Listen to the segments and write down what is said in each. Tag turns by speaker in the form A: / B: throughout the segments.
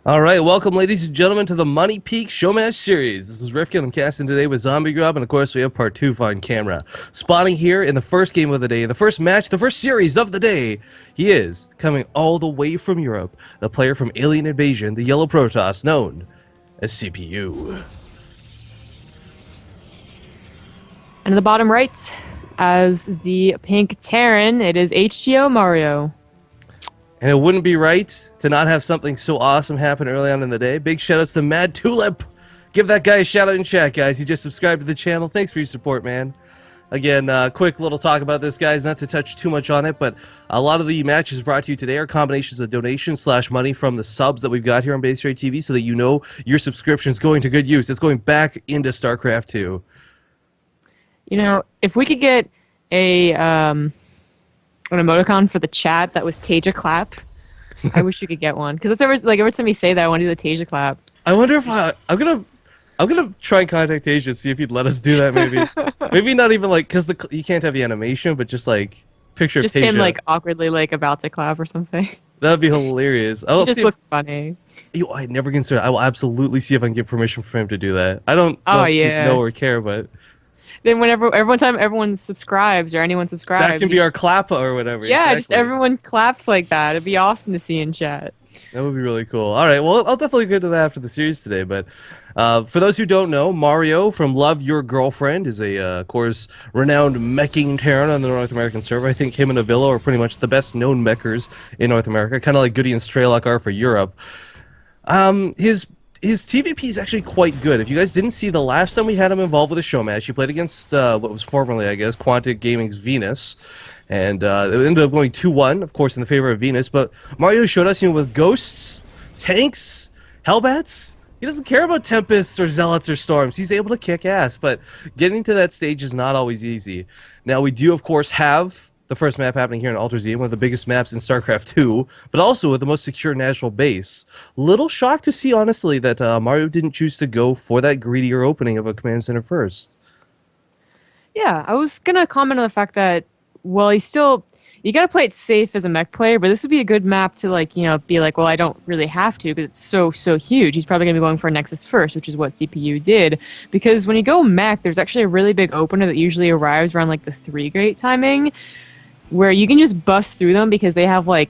A: All right, welcome, ladies and gentlemen, to the Money Peak Showmatch Series. This is Rifkin. I'm casting today with Zombie Grub, and of course, we have part 2 on camera. Spawning here in the first game of the day, the first match, the first series of the day. He is coming all the way from Europe, the player from Alien Invasion, the Yellow Protoss, known as CPU.
B: And in the bottom right, as the pink Terran, it is HTOMario.
A: And it wouldn't be right to not have something so awesome happen early on in the day. Big shoutouts to Mad Tulip. Give that guy a shout out in chat, guys. He just subscribed to the channel. Thanks for your support, man. Again, quick little talk about this, guys. Not to touch too much on it, but a lot of the matches brought to you today are combinations of donations / money from the subs that we've got here on Base Rate TV, so that you know your subscription is going to good use. It's going back into StarCraft 2.
B: You know, if we could get an emoticon for the chat that was Tasia clap, I wish you could get one. Because every time you say that, I want to do the Tasia clap.
A: I wonder if I'm gonna try and contact Asia and see if he'd let us do that. Maybe not even like because you can't have the animation, but just like picture
B: Just
A: of Tasia.
B: him like awkwardly like about to clap or something.
A: That'd be hilarious.
B: It just looks funny.
A: I never consider. I will absolutely see if I can get permission from him to do that. I don't know if he'd know or care, but
B: then whenever everyone subscribes or anyone subscribes,
A: that can be our clap or whatever.
B: Yeah,
A: exactly.
B: just everyone claps like that. It'd be awesome to see in chat.
A: That would be really cool. All right, well, I'll definitely get to that after the series today. But for those who don't know, Mario from Love Your Girlfriend is of course, renowned meching Terran on the North American server. I think him and Avilo are pretty much the best known mechers in North America, kind of like Goody and Strelok are for Europe. His TVP is actually quite good. If you guys didn't see the last time we had him involved with a show match, he played against what was formerly, I guess, Quantic Gaming's Venus. And it ended up going 2-1, of course, in the favor of Venus. But Mario showed us, with ghosts, tanks, hellbats. He doesn't care about tempests or zealots or storms. He's able to kick ass. But getting to that stage is not always easy. Now, we do, of course, have the first map happening here in Alter Z, one of the biggest maps in StarCraft 2, but also with the most secure natural base. Little shocked to see, honestly, that Mario didn't choose to go for that greedier opening of a command center first.
B: Yeah, I was gonna comment on the fact that, well, you gotta play it safe as a mech player, but this would be a good map to be like, well, I don't really have to because it's so huge. He's probably gonna be going for a Nexus first, which is what CPU did. Because when you go mech, there's actually a really big opener that usually arrives around like the 3-gate timing, where you can just bust through them because they have they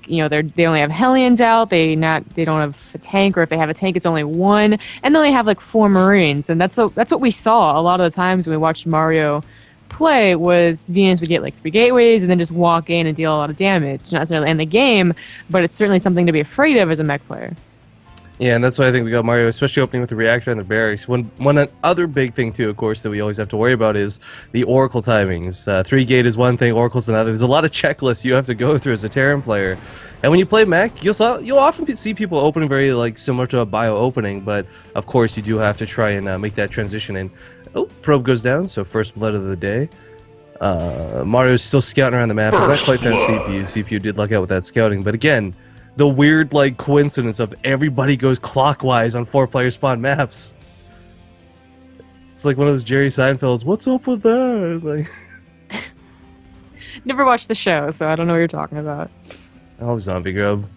B: only have Hellions out, they don't have a tank, or if they have a tank it's only one, and then they have like 4 Marines, and that's what we saw a lot of the times when we watched Mario play. Was Venus would get like 3 gateways and then just walk in and deal a lot of damage. Not necessarily end the game, but it's certainly something to be afraid of as a mech player.
A: Yeah, and that's why I think we got Mario, especially opening with the reactor and the barracks. One other big thing, too, of course, that we always have to worry about is the Oracle timings. 3-gate is one thing, Oracle's another. There's a lot of checklists you have to go through as a Terran player. And when you play mech, you'll often see people opening very similar to a bio opening, but of course you do have to try and make that transition in. Oh, probe goes down, so first blood of the day. Mario's still scouting around the map. It's not quite that CPU. CPU did luck out with that scouting, but again, the weird coincidence of everybody goes clockwise on 4-player spawn maps. It's like one of those Jerry Seinfelds. What's up with that?
B: Never watched the show, so I don't know what you're talking about.
A: Oh, Zombie Grub.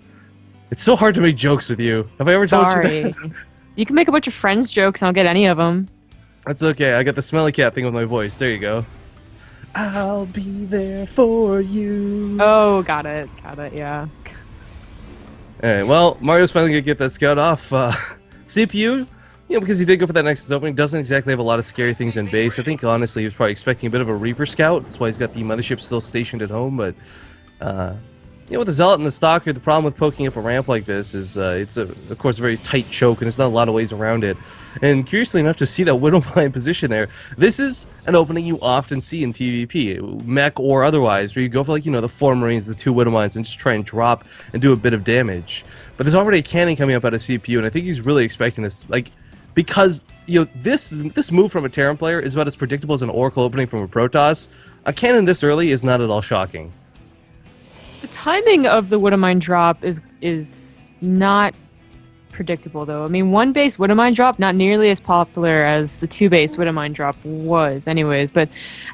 A: It's so hard to make jokes with you. Have I ever told you that?
B: You can make a bunch of friends jokes, and I'll get any of them.
A: That's okay. I got the smelly cat thing with my voice. There you go. I'll be there for you.
B: Oh, got it, yeah.
A: Alright, well, Mario's finally gonna get that scout off. CPU, because he did go for that Nexus opening, doesn't exactly have a lot of scary things in base. I think, honestly, he was probably expecting a bit of a Reaper scout. That's why he's got the mothership still stationed at home, but, with the Zealot and the Stalker, the problem with poking up a ramp like this is it's, of course, a very tight choke, and there's not a lot of ways around it. And curiously enough, to see that Widowmine position there, this is an opening you often see in TVP, mech or otherwise, where you go for, the 4 Marines, the 2 Widowmines, and just try and drop and do a bit of damage. But there's already a cannon coming up out of CPU, and I think he's really expecting this, because, this move from a Terran player is about as predictable as an Oracle opening from a Protoss. A cannon this early is not at all shocking.
B: The timing of the Widowmine drop is not predictable, though. I mean, one base Widowmine drop, not nearly as popular as the two base Widowmine drop was, anyways. But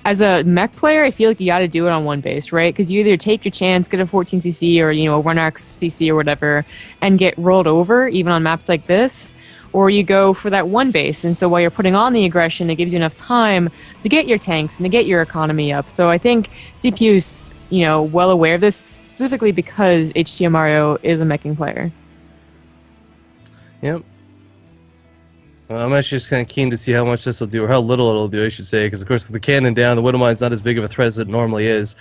B: as a mech player, I feel like you got to do it on one base, right? Because you either take your chance, get a 14cc or, you know, a 1x cc or whatever, and get rolled over, even on maps like this, or you go for that one base. And so while you're putting on the aggression, it gives you enough time to get your tanks and to get your economy up. So I think CPU's, you know, well aware of this, specifically because HTOMario is a meching player.
A: Yep. Well, I'm actually just kind of keen to see how much this will do, or how little it'll do, I should say, because of course with the cannon down, the Widowmine's not as big of a threat as it normally is.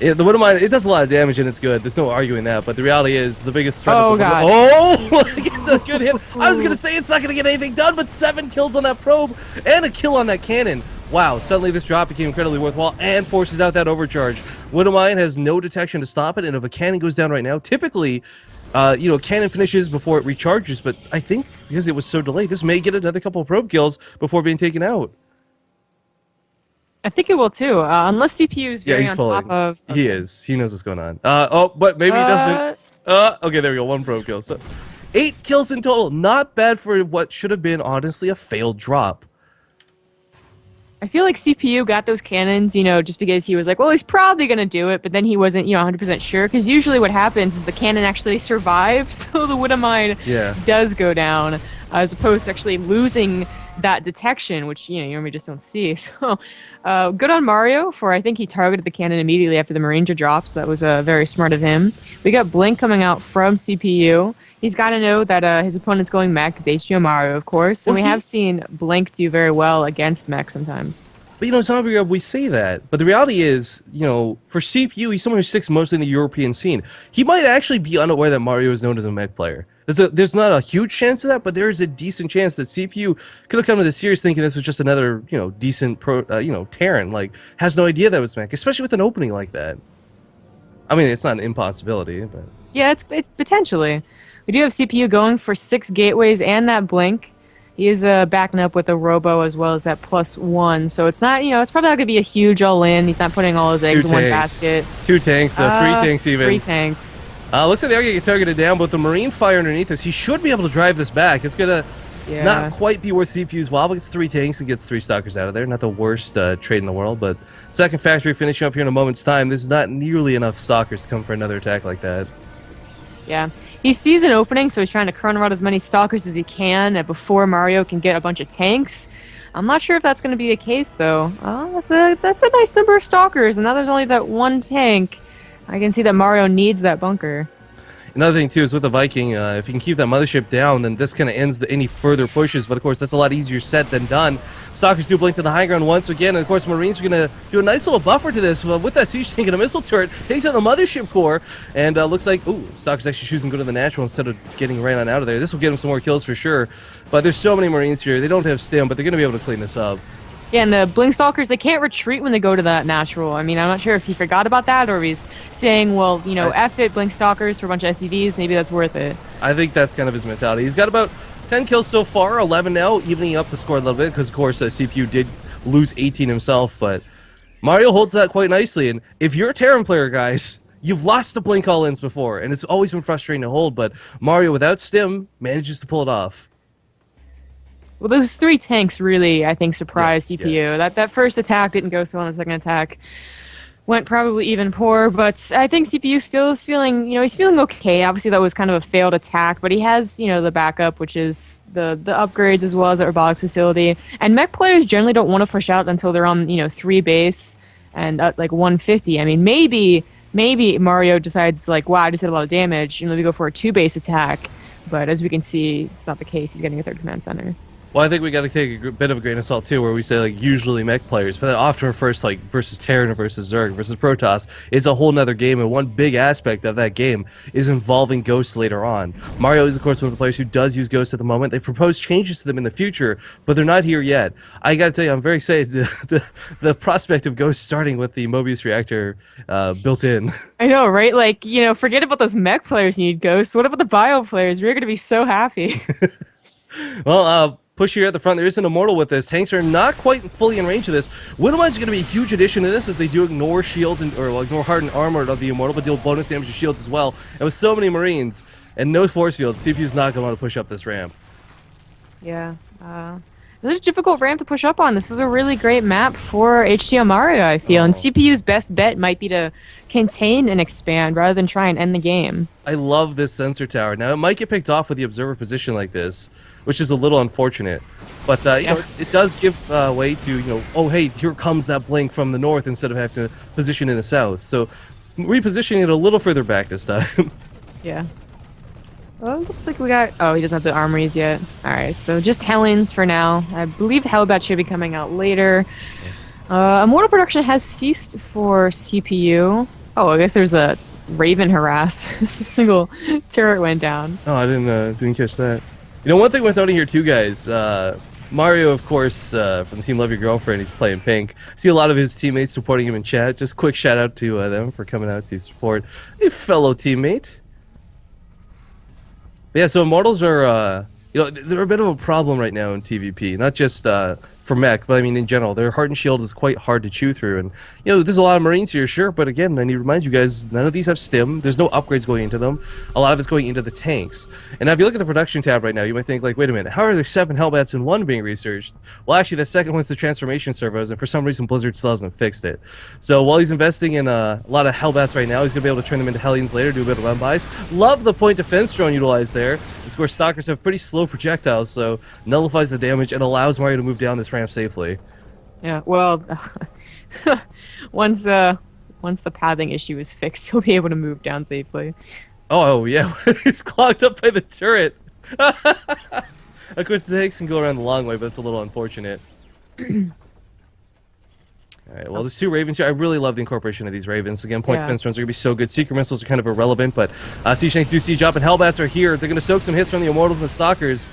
A: The Widowmine, it does a lot of damage and it's good. There's no arguing that, but the reality is the biggest threat.
B: Oh god!
A: Oh, it's a good hit. I was gonna say it's not gonna get anything done, but 7 kills on that probe and a kill on that cannon. Wow, suddenly this drop became incredibly worthwhile and forces out that overcharge. Widowmine has no detection to stop it, and if a cannon goes down right now, typically, you know, cannon finishes before it recharges, but I think because it was so delayed, this may get another couple of probe kills before being taken out.
B: I think it will too, unless CPU's very on top of... Okay.
A: He is. He knows what's going on. Oh, but maybe he doesn't. Okay, there we go. 1 probe kill. So, 8 kills in total. Not bad for what should have been, honestly, a failed drop.
B: I feel like CPU got those cannons, you know, just because he was like, well, he's probably going to do it, but then he wasn't, you know, 100% sure, because usually what happens is the cannon actually survives, so the Widowmine does go down, as opposed to actually losing that detection, which, you know, you normally just don't see. So, good on Mario for, I think he targeted the cannon immediately after the Mariner drop, so that was very smart of him. We got Blink coming out from CPU. He's got to know that his opponent's going mech, HTOMario, of course, and we have seen Blink do very well against mech sometimes.
A: But, you know, Zombie, we say that, but the reality is, you know, for CPU, he's someone who sticks mostly in the European scene. He might actually be unaware that Mario is known as a mech player. There's not a huge chance of that, but there is a decent chance that CPU could have come to this series thinking this was just another, you know, decent Terran, like, has no idea that it was mech, especially with an opening like that. I mean, it's not an impossibility, but...
B: Yeah, it's potentially. We do have CPU going for 6 gateways and that Blink. He is backing up with a Robo as well as that +1. So it's not, you know, it's probably not going to be a huge all-in. He's not putting all his eggs in one basket.
A: 2 tanks, 3 tanks even.
B: 3 tanks.
A: Looks like they are going to get targeted down, but the Marine fire underneath us, he should be able to drive this back. It's going to not quite be worth CPU's while, but it's 3 tanks and gets 3 stalkers out of there. Not the worst trade in the world, but second factory finishing up here in a moment's time. There's not nearly enough stalkers to come for another attack like that.
B: Yeah. He sees an opening, so he's trying to chrono out as many stalkers as he can before Mario can get a bunch of tanks. I'm not sure if that's going to be the case, though. That's a nice number of stalkers, and now there's only that 1 tank. I can see that Mario needs that bunker.
A: Another thing, too, is with the Viking, if you can keep that mothership down, then this kind of ends any further pushes, but of course, that's a lot easier said than done. Stalkers do blink to the high ground once again, and of course, Marines are going to do a nice little buffer to this with that siege tank and a missile turret. Takes out the mothership core, and looks like, ooh, Stalkers actually choosing to go to the natural instead of getting right on out of there. This will get him some more kills for sure, but there's so many Marines here. They don't have stim, but they're going to be able to clean this up.
B: Yeah, and the Blink Stalkers, they can't retreat when they go to that natural. I mean, I'm not sure if he forgot about that or he's saying, well, you know, F it, Blink Stalkers for a bunch of SCVs, maybe that's worth it.
A: I think that's kind of his mentality. He's got about 10 kills so far, 11 now, evening up the score a little bit, because of course CPU did lose 18 himself, but Mario holds that quite nicely, and if you're a Terran player, guys, you've lost the Blink all-ins before, and it's always been frustrating to hold, but Mario, without stim, manages to pull it off.
B: Well, those 3 tanks really, I think, surprised CPU. Yeah. That first attack didn't go so well, and the second attack went probably even poor, but I think CPU still is feeling, you know, he's feeling okay. Obviously, that was kind of a failed attack, but he has, you know, the backup, which is the upgrades as well as the robotics facility. And mech players generally don't want to push out until they're on, you know, 3 base and like 150. I mean, maybe Mario decides, like, wow, I just did a lot of damage, and let me go for a 2 base attack. But as we can see, it's not the case. He's getting a 3rd command center.
A: Well, I think we got to take a bit of a grain of salt, too, where we say, like, usually mech players, but that often refers to, like, versus Terran or versus Zerg versus Protoss. It's a whole nother game, and one big aspect of that game is involving Ghosts later on. Mario is, of course, one of the players who does use Ghosts at the moment. They've proposed changes to them in the future, but they're not here yet. I got to tell you, I'm very excited the prospect of Ghosts starting with the Mobius reactor built in.
B: I know, right? Like, you know, forget about those mech players who need Ghosts. What about the bio players? We're going to be so happy.
A: Well, push here at the front. There is an Immortal with this. Tanks are not quite fully in range of this. Widowmine's going to be a huge addition to this as they do ignore shields or ignore hardened armor of the Immortal, but deal bonus damage to shields as well. And with so many Marines, And no force field. CPU's not going to want to push up this ramp.
B: Yeah. This is a difficult ramp to push up on. This is a really great map for HTOMario, I feel. And CPU's best bet might be to contain and expand rather than try and end the game.
A: I love this sensor tower. Now, it might get picked off with the observer position like this, which is a little unfortunate. But, you know, it does give way to, you know, oh, hey, here comes that blink from the north instead of having to position in the south. So, repositioning it a little further back this time.
B: Yeah. Well, it looks like we got... Oh, he doesn't have the armories yet. Alright, so just Helens for now. I believe Hellbat should be coming out later. Immortal production has ceased for CPU. Oh, I guess there's a Raven harass. A single turret went down.
A: Oh, I didn't catch that. You know, one thing worth noting here too, guys. Mario, of course, from the team Love Your Girlfriend, he's playing pink. I see a lot of his teammates supporting him in chat. Just quick shout out to them for coming out to support a fellow teammate. But yeah, so Immortals are, you know, they're a bit of a problem right now in TVP. Not just for mech, but I mean in general. Their Heart and Shield is quite hard to chew through. And, you know, there's a lot of Marines here, sure, but again, I need to remind you guys, none of these have stim. There's no upgrades going into them. A lot of it's going into the tanks. And now if you look at the production tab right now, you might think, like, wait a minute, how are there 7 Hellbats and 1 being researched? Well, actually, the second one's the transformation servos, and for some reason, Blizzard still hasn't fixed it. So while he's investing in a lot of Hellbats right now, he's going to be able to turn them into Hellions later, do a bit of run-bys. Love the point defense drone utilized there. Of course, Stalkers have pretty slow projectiles, so nullifies the damage and allows Mario to move down this ramp safely.
B: Yeah, well, once the pathing issue is fixed, he'll be able to move down safely.
A: Oh yeah, he's clogged up by the turret. Of course, the tanks can go around the long way, but it's a little unfortunate. Alright, well, there's 2 Ravens here. I really love the incorporation of these Ravens. Again, point defense drones are going to be so good. Secret missiles are kind of irrelevant, but Siege Tanks do siege up, and Hellbats are here. They're going to soak some hits from the Immortals and the Stalkers.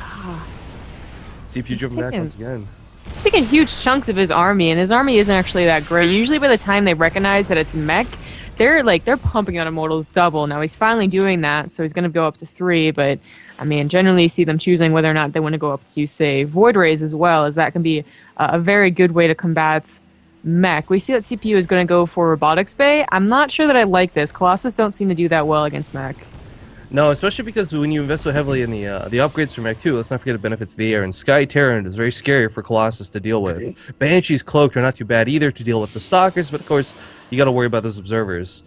A: CPU driven back once again.
B: He's taking huge chunks of his army, and his army isn't actually that great. Usually by the time they recognize that it's mech, they're pumping out Immortals double. Now he's finally doing that, so he's going to go up to 3, but I mean, generally you see them choosing whether or not they want to go up to, say, Void Rays as well, as that can be a very good way to combat mech. We see that CPU is going to go for Robotics Bay. I'm not sure that I like this. Colossus don't seem to do that well against mech.
A: No, especially because when you invest so heavily in the upgrades for mech too, let's not forget it benefits the air. And Sky Terran is very scary for Colossus to deal with. Banshee's Cloaked are not too bad either to deal with the Stalkers, but of course you got to worry about those observers.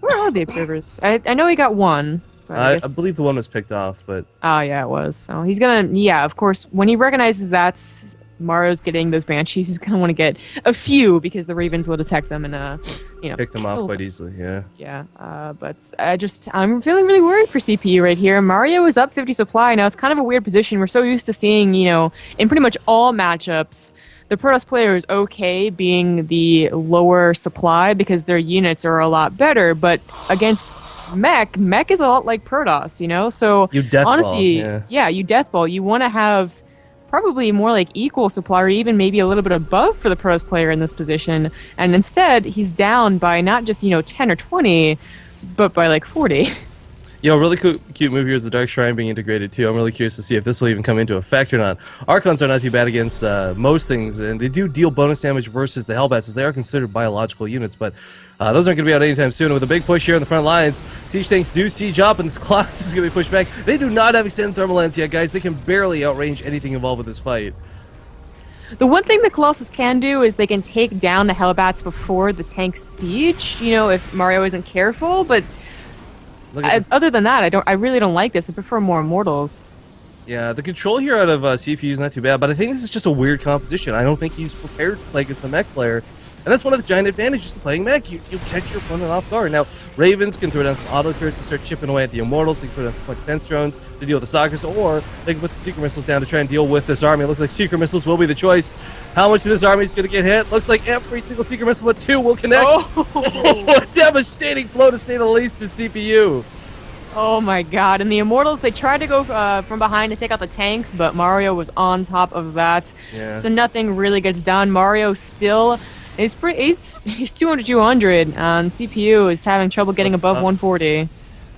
B: Where are the observers? I know he got one.
A: I believe the one was picked off, but
B: oh yeah, it was. So he's gonna, yeah, of course, when he recognizes that's Mario's getting those Banshees, he's gonna want to get a few because the Ravens will detect them and you know,
A: pick them off quite easily. Yeah.
B: Yeah. But I'm feeling really worried for CPU right here. Mario is up 50 supply now. It's kind of a weird position. We're so used to seeing, you know, in pretty much all matchups, the Protoss player is okay being the lower supply because their units are a lot better. But against mech is a lot like Protoss, you know. So
A: you death
B: honestly,
A: ball,
B: yeah, you death ball. You want to have probably more like equal supply or even maybe a little bit above for the Protoss player in this position. And instead, he's down by not just, you know, 10 or 20, but by like 40.
A: You know, really cute move here is the Dark Shrine being integrated too. I'm really curious to see if this will even come into effect or not. Archons are not too bad against most things, and they do deal bonus damage versus the Hellbats, as they are considered biological units, but those aren't going to be out anytime soon. With a big push here on the front lines, Siege Tanks do siege up, and the Colossus is going to be pushed back. They do not have extended thermal lance yet, guys. They can barely outrange anything involved with this fight.
B: The one thing the Colossus can do is they can take down the Hellbats before the tank siege, you know, if Mario isn't careful, but other than that, I really don't like this. I prefer more Immortals.
A: Yeah, the control here out of CPU is not too bad, but I think this is just a weird composition. I don't think he's prepared to play against a mech player. And that's one of the giant advantages to playing mech. You catch your opponent off guard. Now, Ravens can throw down some auto turrets to start chipping away at the Immortals. They can throw down some point defense drones to deal with the Stalkers, or they can put some Secret Missiles down to try and deal with this army. It looks like Secret Missiles will be the choice. How much of this army is going to get hit? Looks like every single Secret Missile but 2 will connect. Oh, a devastating blow to say the least to CPU.
B: Oh my god, and the Immortals, they tried to go from behind to take out the tanks, but Mario was on top of that.
A: Yeah. So
B: nothing really gets done. Mario still is he's 200, and CPU is having trouble getting above 140.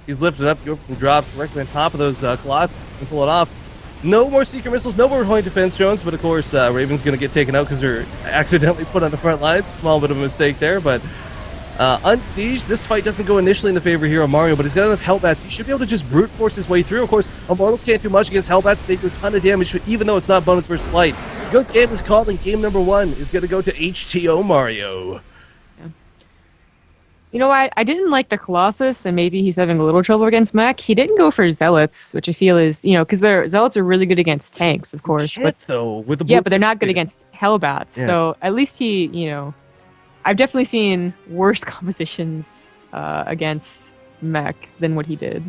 A: He's lifted up, go for some drops directly on top of those Colossus and pull it off. No more Secret Missiles, no more point defense drones, but of course Raven's going to get taken out because they're accidentally put on the front lines. Small bit of a mistake there, but Unsieged, this fight doesn't go initially in the favor here of Mario, but he's got enough Hellbats. He should be able to just brute force his way through. Of course, Immortals can't do much against Hellbats. They do a ton of damage, even though it's not bonus versus light. Good game is called, and game number 1 is going to go to HTOMario.
B: You know what? I didn't like the Colossus, and maybe he's having a little trouble against mech. He didn't go for Zealots, which I feel is, because Zealots are really good against tanks, of course. But
A: though, with the
B: yeah, but they're not good against Hellbats.
A: Yeah.
B: So at least he, I've definitely seen worse compositions against mech than what he did.